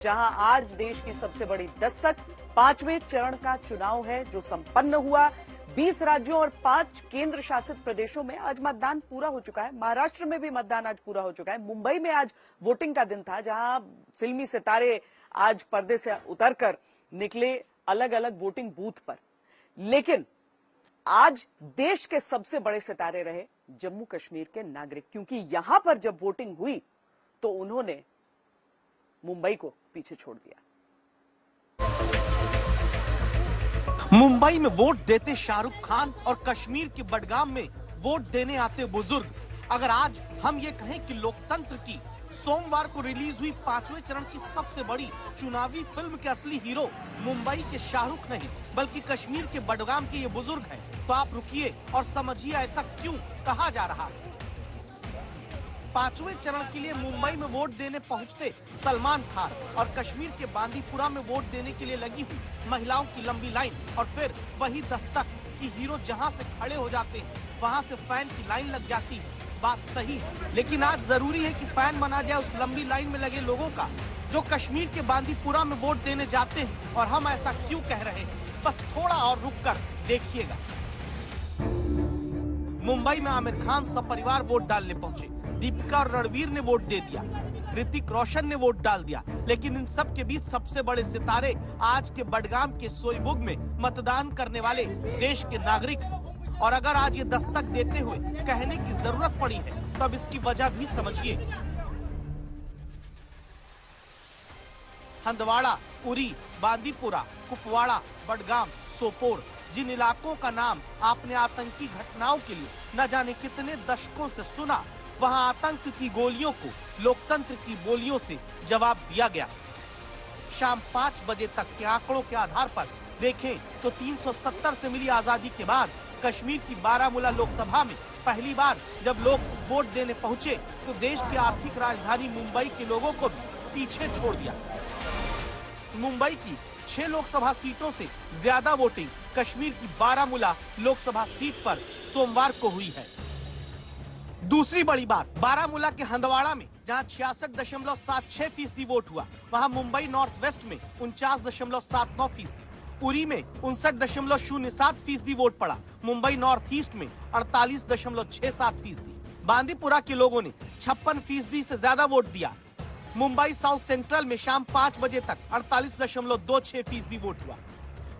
जहां आज देश की सबसे बड़ी दस्तक 5वें चरण का चुनाव है जो संपन्न हुआ। 20 राज्यों और 5 केंद्र शासित प्रदेशों में आज मतदान पूरा हो चुका है। महाराष्ट्र में भी मतदान आज पूरा हो चुका है। मुंबई में आज वोटिंग का दिन था जहां फिल्मी सितारे आज पर्दे से उतरकर निकले अलग अलग वोटिंग बूथ पर। लेकिन आज देश के सबसे बड़े सितारे रहे जम्मू कश्मीर के नागरिक, क्योंकि यहां पर जब वोटिंग हुई तो उन्होंने मुंबई को पीछे छोड़ दिया। मुंबई में वोट देते शाहरुख खान और कश्मीर के बडगाम में वोट देने आते बुजुर्ग। अगर आज हम ये कहें कि लोकतंत्र की सोमवार को रिलीज हुई 5वें चरण की सबसे बड़ी चुनावी फिल्म के असली हीरो मुंबई के शाहरुख नहीं बल्कि कश्मीर के बडगाम के ये बुजुर्ग हैं, तो आप रुकिए और समझिए ऐसा क्यों कहा जा रहा है। 5वें चरण के लिए मुंबई में वोट देने पहुंचते सलमान खान और कश्मीर के बांदीपुरा में वोट देने के लिए लगी हुई महिलाओं की लंबी लाइन, और फिर वही दस्तक कि हीरो जहां से खड़े हो जाते हैं वहां से फैन की लाइन लग जाती है। बात सही है, लेकिन आज जरूरी है कि फैन बना जाए उस लंबी लाइन में लगे लोगों का जो कश्मीर के बांदीपुरा में वोट देने जाते हैं। और हम ऐसा क्यों कह रहे हैं, बस थोड़ा और रुक कर देखिएगा। मुंबई में आमिर खान सब परिवार वोट डालने पहुंचे। दीपिका और रणवीर ने वोट दे दिया, ऋतिक रोशन ने वोट डाल दिया, लेकिन इन सब के बीच सबसे बड़े सितारे आज के बडगाम के सोईबुग में मतदान करने वाले देश के नागरिक। और अगर आज ये दस्तक देते हुए कहने की जरूरत पड़ी है तो अब इसकी वजह भी समझिए। हंदवाड़ा, उरी, बांदीपुरा, कुपवाड़ा, बडगाम, सोपोर, जिन इलाकों का नाम आपने आतंकी घटनाओं के लिए न जाने कितने दशकों से सुना, वहां आतंक की गोलियों को लोकतंत्र की बोलियों से जवाब दिया गया। शाम 5 बजे तक के आंकड़ों के आधार पर देखें तो 370 से मिली आजादी के बाद कश्मीर की बारामूला लोकसभा में पहली बार जब लोग वोट देने पहुंचे तो देश की आर्थिक राजधानी मुंबई के लोगों को पीछे छोड़ दिया। मुंबई की 6 लोकसभा सीटों से ज्यादा वोटिंग कश्मीर की बारामूला लोकसभा सीट पर सोमवार को हुई है। दूसरी बड़ी बात, बारामूला के हंदवाड़ा में जहां 66.76% वोट हुआ, वहां मुंबई नॉर्थ वेस्ट में 49.79%, उरी में 59.07% वोट पड़ा, मुंबई नॉर्थ ईस्ट में 48.67%, बांदीपुरा के लोगों ने 56% से ज्यादा वोट दिया। मुंबई साउथ सेंट्रल में शाम 5 बजे तक 48.26% वोट हुआ,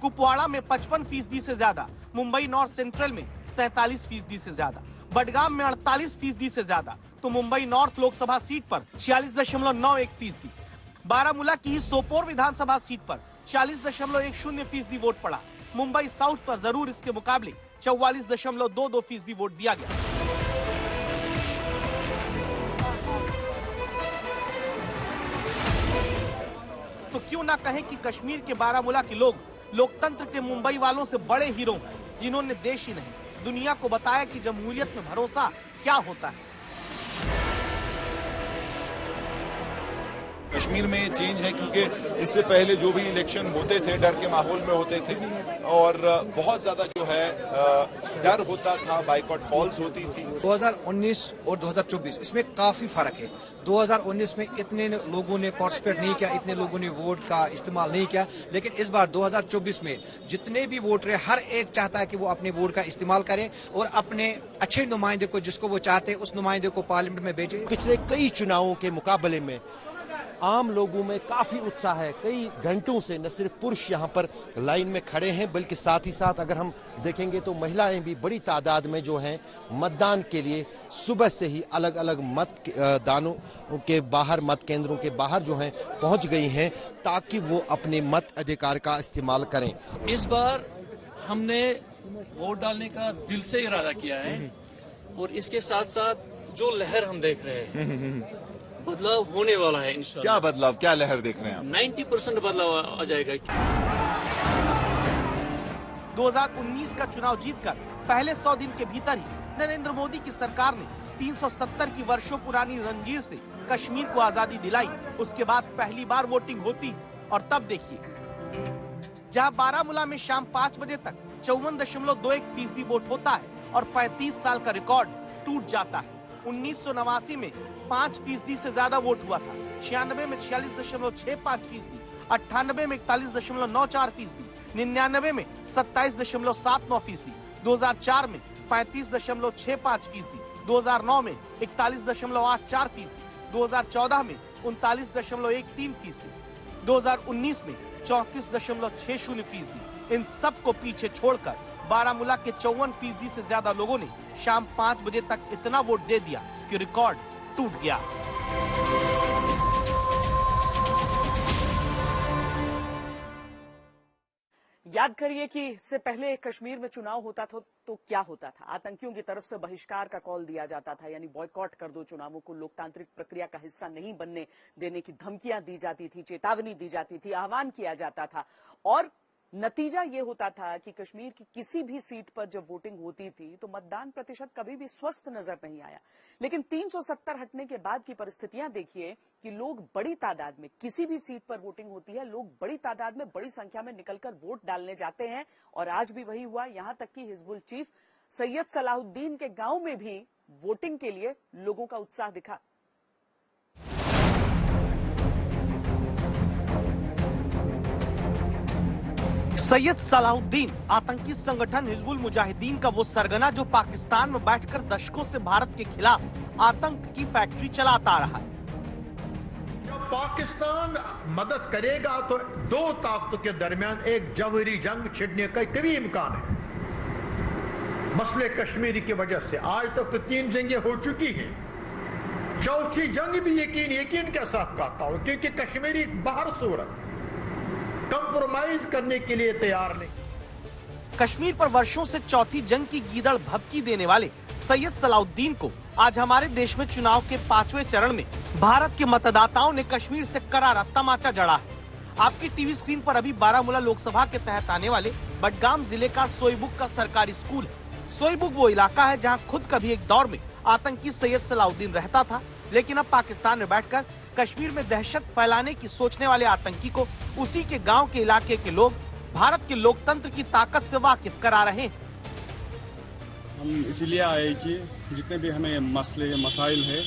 कुपवाड़ा में 55% से ज्यादा, मुंबई नॉर्थ सेंट्रल में 47% से ज्यादा, बडगाम में 48% से ज्यादा, तो मुंबई नॉर्थ लोकसभा सीट पर 46.91%, बारामूला की ही सोपोर विधानसभा सीट पर 40.10% वोट पड़ा। मुंबई साउथ पर जरूर इसके मुकाबले 44.22% वोट दिया गया। तो क्यों ना कहें कि कश्मीर के बारामूला के लोग लोकतंत्र के मुंबई वालों से बड़े हीरो हैं, जिन्होंने देश ही नहीं दुनिया को बताया कि जमहूरियत में भरोसा क्या होता है। कश्मीर में ये चेंज है क्योंकि इससे पहले जो भी इलेक्शन होते थे डर के माहौल में होते थे और बहुत ज्यादा जो है डर होता था, बाइकॉट कॉल्स होती थी। 2019 और 2024 इसमें काफी फर्क है। 2019 में इतने लोगों ने पार्टिसिपेट नहीं किया, इतने लोगों ने वोट का इस्तेमाल नहीं किया, लेकिन इस बार 2024 में जितने भी वोटर हैं हर एक चाहता है कि वो अपने वोट का इस्तेमाल करें और अपने अच्छे नुमाइंदे को जिसको वो चाहते हैं उस नुमाइंदे को पार्लियामेंट में भेजें। पिछले कई चुनावों के मुकाबले में आम लोगों में काफी उत्साह है। कई घंटों से न सिर्फ पुरुष यहाँ पर लाइन में खड़े हैं बल्कि साथ ही साथ अगर हम देखेंगे तो महिलाएं भी बड़ी तादाद में जो हैं मतदान के लिए सुबह से ही अलग अलग मतदानों के बाहर, मत केंद्रों के बाहर जो हैं पहुंच गई हैं ताकि वो अपने मत अधिकार का इस्तेमाल करें। इस बार हमने वोट डालने का दिल से इरादा किया है और इसके साथ साथ जो लहर हम देख रहे हैं बदलाव होने वाला है इंशाल्लाह। क्या बदलाव, क्या लहर देख रहे हैं आप? 90% बदलाव आ जाएगा। 2019 का चुनाव जीतकर पहले 100 दिन के भीतर ही नरेंद्र मोदी की सरकार ने 370 की वर्षों पुरानी जंजीर से कश्मीर को आजादी दिलाई। उसके बाद पहली बार वोटिंग होती और तब देखिए जहां बारामूला में शाम 5 बजे तक 54.21% वोट होता है और 35 साल का रिकॉर्ड टूट जाता है। 1989 में 5% से ज्यादा वोट हुआ था। 96 में 46.65%, 98 में 41.94%, 99 में 27.79%, 2004 में 35.65%, 2009 में 41.84%, 2014 में 39.13%, 2019 में 34.60%। इन सब को पीछे छोड़कर बारामूला के 54% से ज्यादा लोगों ने शाम 5 बजे तक इतना वोट दे दिया कि रिकॉर्ड टूट गया। याद करिए कि इससे पहले कश्मीर में चुनाव होता था तो क्या होता था। आतंकियों की तरफ से बहिष्कार का कॉल दिया जाता था, यानी बॉयकॉट कर दो चुनावों को, लोकतांत्रिक प्रक्रिया का हिस्सा नहीं बनने देने की धमकियां दी जाती थी, चेतावनी दी जाती थी, आह्वान किया जाता था। और नतीजा ये होता था कि कश्मीर की किसी भी सीट पर जब वोटिंग होती थी तो मतदान प्रतिशत कभी भी स्वस्थ नजर नहीं आया। लेकिन 370 हटने के बाद की परिस्थितियां देखिए कि लोग बड़ी तादाद में, किसी भी सीट पर वोटिंग होती है, लोग बड़ी तादाद में, बड़ी संख्या में निकलकर वोट डालने जाते हैं। और आज भी वही हुआ। यहां तक कि हिजबुल चीफ सैयद सलाहुद्दीन के गांव में भी वोटिंग के लिए लोगों का उत्साह दिखा। सैयद सलाहुद्दीन आतंकी संगठन हिजबुल मुजाहिदीन का वो सरगना जो पाकिस्तान में बैठकर दशकों से भारत के खिलाफ आतंक की फैक्ट्री चलाता आ रहा है। जब पाकिस्तान मदद करेगा तो दो ताकतों के दरमियान एक जौहरी जंग छिड़ने का कभी इम्कान है। मसले कश्मीरी की वजह से आज तक तो 3 जंगें हो चुकी हैं। चौथी जंग भी यकीन के साथ कहता हूं, क्योंकि कश्मीरी बाहर सूरत कंप्रोमाइज करने के लिए तैयार नहीं। कश्मीर पर वर्षों से चौथी जंग की गीदड़ भभकी देने वाले सैयद सलाहुद्दीन को आज हमारे देश में चुनाव के 5वें चरण में भारत के मतदाताओं ने कश्मीर से करारा तमाचा जड़ा है। आपकी टीवी स्क्रीन पर अभी बारामूला लोकसभा के तहत आने वाले बडगाम जिले का सोईबुक का सरकारी स्कूल है। सोईबुक वो इलाका है जहाँ खुद कभी एक दौर में आतंकी सैयद सलाहुद्दीन रहता था, लेकिन अब पाकिस्तान में बैठकर कश्मीर में दहशत फैलाने की सोचने वाले आतंकी को उसी के गांव के इलाके के लोग भारत के लोकतंत्र की ताकत से वाकिफ करा रहे हैं। हम इसीलिए आए कि जितने भी हमें मसले मसाइल है,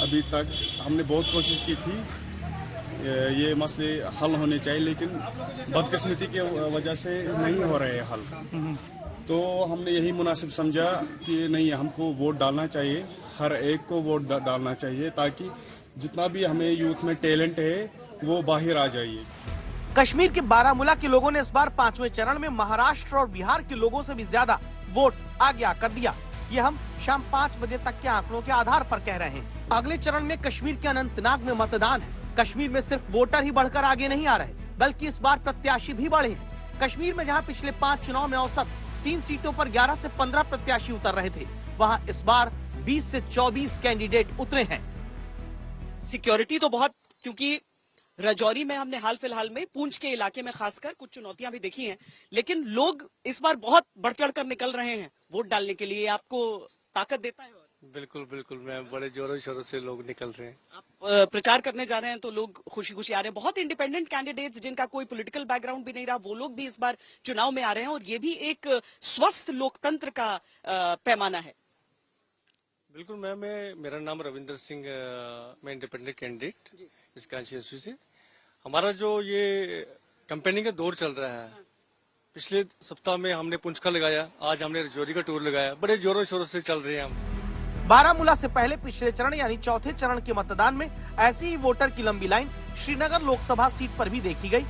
अभी तक हमने बहुत कोशिश की थी ये मसले हल होने चाहिए, लेकिन बदकिस्मती की वजह से नहीं हो रहे हल। तो हमने यही मुनासिब समझा कि नहीं, हमको वोट डालना चाहिए, हर एक को वोट डालना चाहिए, ताकि जितना भी हमें यूथ में टैलेंट है वो बाहर आ जाइए। कश्मीर के बारामूला के लोगों ने इस बार 5वें चरण में महाराष्ट्र और बिहार के लोगों से भी ज्यादा वोट आगे कर दिया। ये हम शाम 5 बजे तक के आंकड़ों के आधार पर कह रहे हैं। अगले चरण में कश्मीर के अनंतनाग में मतदान है। कश्मीर में सिर्फ वोटर ही बढ़कर आगे नहीं आ रहे, बल्कि इस बार प्रत्याशी भी बढ़े हैं। कश्मीर में जहाँ पिछले 5 चुनाव में औसत 3 सीटों पर 11 से 15 प्रत्याशी उतर रहे थे, वहाँ इस बार 20 से 24 कैंडिडेट उतरे हैं। सिक्योरिटी तो बहुत, क्योंकि राजौरी में हमने हाल फिलहाल में, पूंछ के इलाके में खासकर कुछ चुनौतियां भी देखी हैं, लेकिन लोग इस बार बहुत बढ़ चढ़ कर निकल रहे हैं वोट डालने के लिए। आपको ताकत देता है? बिल्कुल बिल्कुल, मैं बड़े जोरों शोरों से लोग निकल रहे हैं। आप प्रचार करने जा रहे हैं तो लोग खुशी खुशी आ रहे हैं। बहुत इंडिपेंडेंट कैंडिडेट्स जिनका कोई पॉलिटिकल बैकग्राउंड भी नहीं रहा, वो लोग भी इस बार चुनाव में आ रहे हैं, और ये भी एक स्वस्थ लोकतंत्र का पैमाना है। बिल्कुल, मेरा नाम रविंदर सिंह, मैं इंडिपेंडेंट कैंडिडेट इस कॉन्स्टिट्यूंसी से। हमारा जो ये कैंपेनिंग का दौर चल रहा है, पिछले सप्ताह में हमने पुंछ का लगाया, आज हमने राजौरी का टूर लगाया, बड़े जोरों शोरों से चल रहे हैं हम। बारामूला से पहले पिछले चरण यानी चौथे चरण के मतदान में ऐसी ही वोटर की लंबी लाइन श्रीनगर लोकसभा सीट पर भी देखी गई।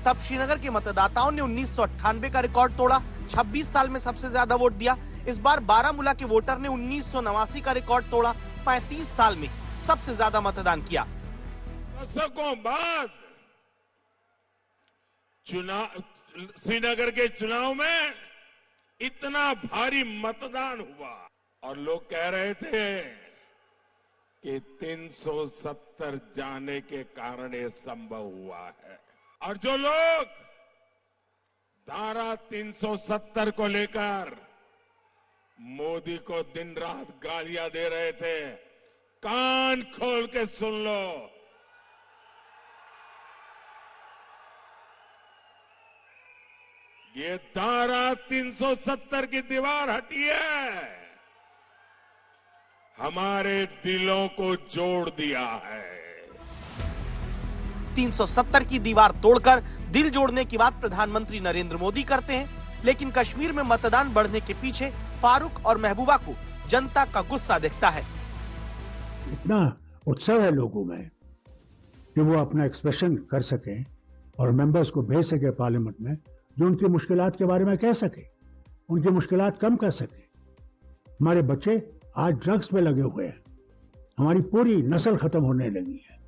तब श्रीनगर के मतदाताओं ने 1998 का रिकॉर्ड तोड़ा, 26 साल में सबसे ज्यादा वोट दिया। इस बार बारामूला के वोटर ने 1989 का रिकॉर्ड तोड़ा, 35 साल में सबसे ज्यादा मतदान किया। दशकों बाद चुनाव, श्रीनगर के चुनाव में इतना भारी मतदान हुआ, और लोग कह रहे थे कि 370 जाने के कारण ये संभव हुआ है। और जो लोग धारा 370 को लेकर मोदी को दिन रात गालियां दे रहे थे, कान खोल के सुन लो, ये धारा 370 की दीवार हटी है, हमारे दिलों को जोड़ दिया है। 370 की दीवार तोड़कर दिल जोड़ने की बात प्रधानमंत्री नरेंद्र मोदी करते हैं, लेकिन कश्मीर में मतदान बढ़ने के पीछे फारूक और महबूबा को जनता का गुस्सा दिखता है। इतना उत्साह है लोगों में कि वो अपना एक्सप्रेशन कर सके और मेंबर्स को भेज सके पार्लियामेंट में, जो उनकी मुश्किलात के बारे में कह सके, उनकी मुश्किलात कम कर सके। हमारे बच्चे आज ड्रग्स पे लगे हुए हैं, हमारी पूरी नस्ल खत्म होने लगी है।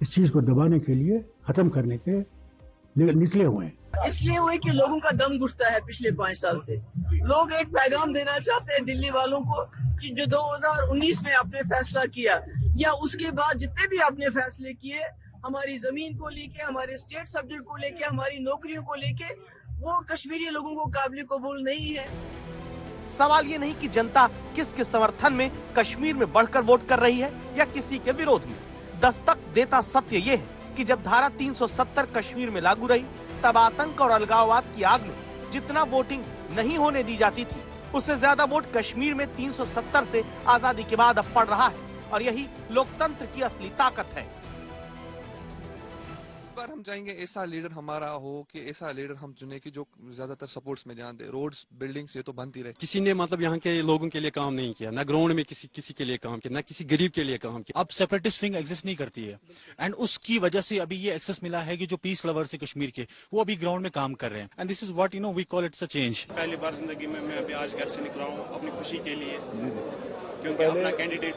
इस चीज को दबाने के लिए, खत्म करने के निकले हुए हैं। इसलिए हुए कि लोगों का दम घुटता है। पिछले 5 साल से लोग एक पैगाम देना चाहते हैं दिल्ली वालों को कि जो 2019 में आपने फैसला किया या उसके बाद जितने भी आपने फैसले किए, हमारी जमीन को लेके, हमारे स्टेट सब्जेक्ट को लेके, हमारी नौकरियों को लेके, वो कश्मीरी लोगों को काबिल कबूल नहीं है। सवाल ये नहीं कि जनता किसके समर्थन में कश्मीर में बढ़कर वोट कर रही है या किसी के विरोध में। दस्तक देता सत्य ये है कि जब धारा 370 कश्मीर में लागू रही, तब आतंक और अलगाववाद की आग में जितना वोटिंग नहीं होने दी जाती थी, उससे ज्यादा वोट कश्मीर में 370 से आजादी के बाद अब पड़ रहा है, और यही लोकतंत्र की असली ताकत है। हम चाहेंगे ऐसा लीडर हमारा हो कि ऐसा लीडर हम चुने कि जो ज्यादातर सपोर्ट्स में ध्यान दे। रोड्स, बिल्डिंग्स ये तो बनती रहे। किसी ने मतलब यहाँ के लोगों के लिए काम नहीं किया, ना ग्राउंड में किसी के लिए काम किया, ना किसी गरीब के लिए काम किया। अब सेपरेटिस्ट विंग एग्जिस्ट नहीं करती है, एंड उसकी वजह से अभी ये एक्सेस मिला है कि जो पीस लवर्स है कश्मीर के, वो अभी ग्राउंड में काम कर रहे हैं। And this is what we call it's a change. पहली बार जिंदगी में मैं अभी आज घर से निकला हूँ अपनी खुशी के लिए, क्योंकि अपना कैंडिडेट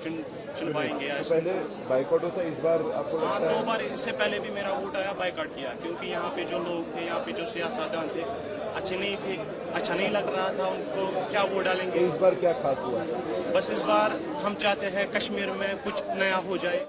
चुन पाएंगे। आज पहले बाइकआउट होता है, इस बार आपको लगता है? 2 बार इससे पहले भी मेरा वोट आया, बाइकआउट किया, क्योंकि यहाँ पे जो लोग थे, यहाँ पे जो सियासतदान थे, अच्छे नहीं थे, अच्छा नहीं लग रहा था उनको, क्या वोट डालेंगे। इस बार क्या खास हुआ? बस इस बार हम चाहते हैं कश्मीर में कुछ नया हो जाए।